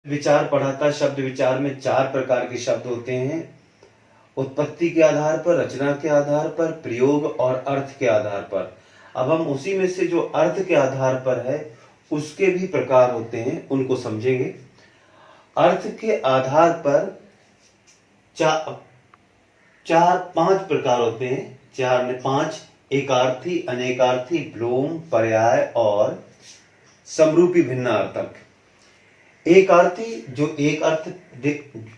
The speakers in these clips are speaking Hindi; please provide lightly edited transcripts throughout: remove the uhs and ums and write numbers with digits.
विचार पढ़ा था। शब्द विचार में 4 प्रकार के शब्द होते हैं। उत्पत्ति के आधार पर, रचना के आधार पर, प्रयोग और अर्थ के आधार पर। अब हम उसी में से जो अर्थ के आधार पर है उसके भी प्रकार होते हैं, उनको समझेंगे। अर्थ के आधार पर 5 प्रकार होते हैं। 4 में 5: एकार्थी, अनेकार्थी, विलोम, पर्याय और समरूपी भिन्नार्थक। एकार्थी जो एक अर्थ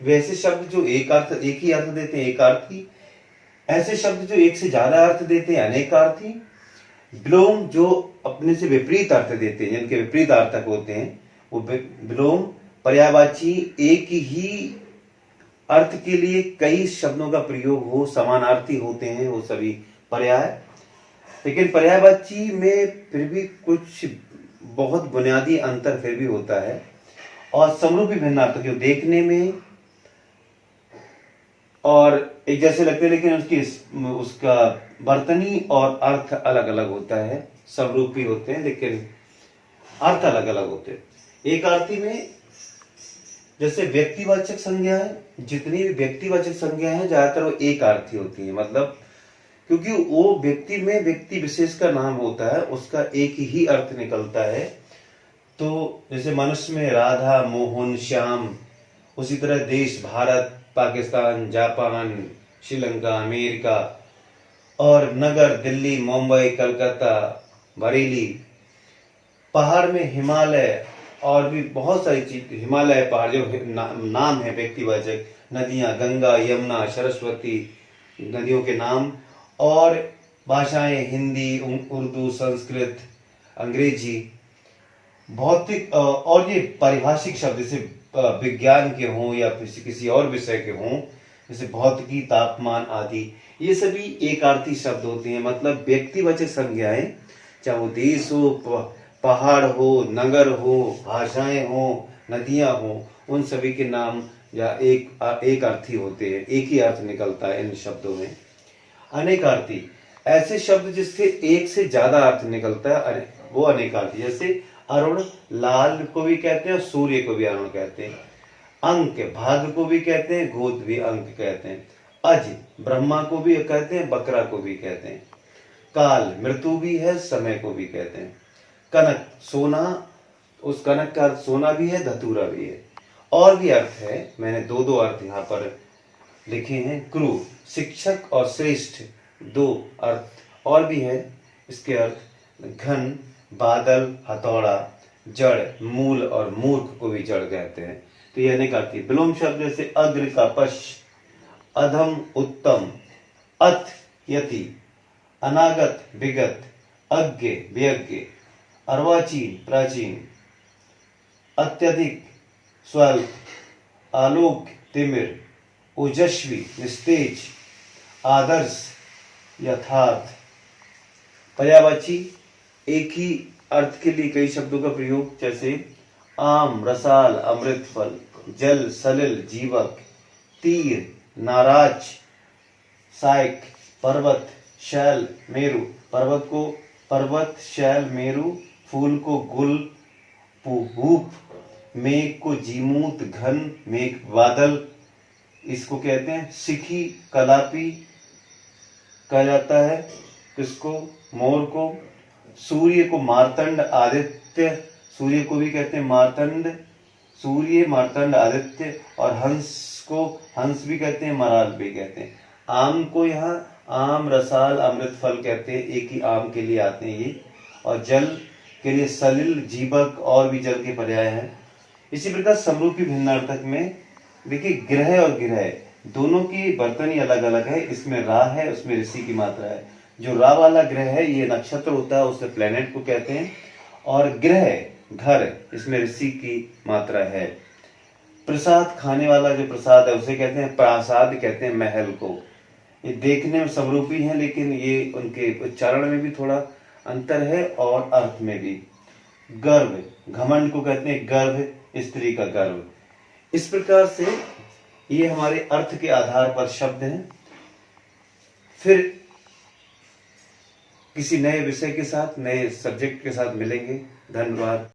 वैसे शब्द जो एक ही अर्थ देते हैं एकार्थी। ऐसे शब्द जो एक से ज्यादा अर्थ देते हैं अनेकार्थी। विलोम जो अपने से विपरीत अर्थ देते हैं, जिनके विपरीत अर्थक होते हैं, वो विलोम। पर्यायवाची एक ही अर्थ के लिए कई शब्दों का प्रयोग हो, समानार्थी होते हैं, वो सभी पर्याय। लेकिन पर्यायवाची में फिर भी कुछ बहुत बुनियादी अंतर फिर भी होता है। और समरूपी भिन्नार्थक जो देखने में और एक जैसे लगते हैं, लेकिन उसका वर्तनी और अर्थ अलग अलग होता है। समरूपी होते हैं लेकिन अर्थ अलग अलग होते हैं। एकार्थी में जैसे व्यक्तिवाचक संज्ञा है, जितनी भी व्यक्तिवाचक संज्ञा है ज्यादातर वो एकार्थी होती है। मतलब क्योंकि वो व्यक्ति में व्यक्ति विशेष का नाम होता है, उसका एक ही अर्थ निकलता है। तो जैसे मनुष्य में राधा, मोहन, श्याम, उसी तरह देश भारत, पाकिस्तान, जापान, श्रीलंका, अमेरिका, और नगर दिल्ली, मुंबई, कलकत्ता, बरेली। पहाड़ में हिमालय और भी बहुत सारी चीज, हिमालय पहाड़ जो नाम है व्यक्तिवाचक। नदियां गंगा, यमुना, सरस्वती, नदियों के नाम। और भाषाएं हिंदी, उर्दू, संस्कृत, अंग्रेजी। भौतिक और ये पारिभाषिक शब्द जैसे विज्ञान के हों या किसी और विषय के हों, जैसे भौतिकी, तापमान आदि, ये सभी एकार्थी शब्द होते हैं। मतलब व्यक्तिवाचक संज्ञाएं, चाहे वो देश हो, पहाड़ हो, नगर हो, भाषाएं हो, नदियां हो, उन सभी के नाम या एक अर्थी होते हैं, एक ही अर्थ निकलता है इन शब्दों में। अनेकार्थी ऐसे शब्द जिससे एक से ज्यादा अर्थ निकलता है, वो अनेकार्थी। जैसे अरुण, लाल को भी कहते हैं और सूर्य को भी अरुण कहते हैं। अंक, भाग को भी कहते हैं, गोद भी अंक कहते हैं। अज, ब्रह्मा को भी कहते हैं, बकरा को भी कहते हैं। काल, मृत्यु भी है, समय को भी कहते हैं। कनक, सोना, उस कनक का अर्थ सोना भी है, धतूरा भी है। और भी अर्थ है, मैंने दो अर्थ यहाँ पर लिखे हैं। क्रू, शिक्षक और श्रेष्ठ, 2 अर्थ और भी है इसके अर्थ। घन, बादल, हथौड़ा, जड़, मूल, और मूर्ख को भी जड़ कहते हैं। तो ये अनेकार्थी। विलोम शब्द जैसे अग्र का पश, अधम, उत्तम, अथ, यति, अनागत, विगत, अज्ञ, व्यज्ञ, अर्वाचीन, प्राचीन, अत्यधिक, स्वल्प, आलोक, तिमिर, ओजस्वी, निस्तेज, आदर्श, यथार्थ। पर्यायवाची एक ही अर्थ के लिए कई शब्दों का प्रयोग, जैसे आम, रसाल, अमृत फल, जल, सलिल, जीवक, तीर, नाराज, सायक, पर्वत, शैल, मेरु। पर्वत को पर्वत, शैल, मेरु। फूल को गुल, भूप। मेघ को जीमूत, घन, मेघ, बादल, इसको कहते हैं। सिखी, कलापी कहा जाता है किसको? मोर को। सूर्य को मार्तंड, आदित्य, सूर्य को भी कहते हैं मार्तंड, सूर्य, मार्तंड, आदित्य। और हंस को हंस भी कहते हैं, मराल भी कहते हैं। आम को यहाँ आम, रसाल, अमृत फल कहते हैं, एक ही आम के लिए आते हैं ये। और जल के लिए सलिल, जीवक, और भी जल के पर्याय हैं। इसी प्रकार समरूपी भिन्नार्थक में देखिए ग्रह और गिरह दोनों की वर्तनी अलग अलग है। इसमें रा है, उसमें ऋषि की मात्रा है। जो रा वाला ग्रह है ये नक्षत्र होता है, उसे प्लेनेट को कहते हैं। और ग्रह घर, इसमें ऋषि की मात्रा है। प्रसाद खाने वाला जो प्रसाद है उसे कहते हैं प्रासाद, कहते हैं महल को। ये देखने में समरूपी है लेकिन ये उनके उच्चारण में भी थोड़ा अंतर है और अर्थ में भी। गर्व, घमंड को कहते हैं गर्भ, स्त्री का गर्व। इस प्रकार से ये हमारे अर्थ के आधार पर शब्द हैं। फिर किसी नए विषय के साथ, नए सब्जेक्ट के साथ मिलेंगे। धन्यवाद।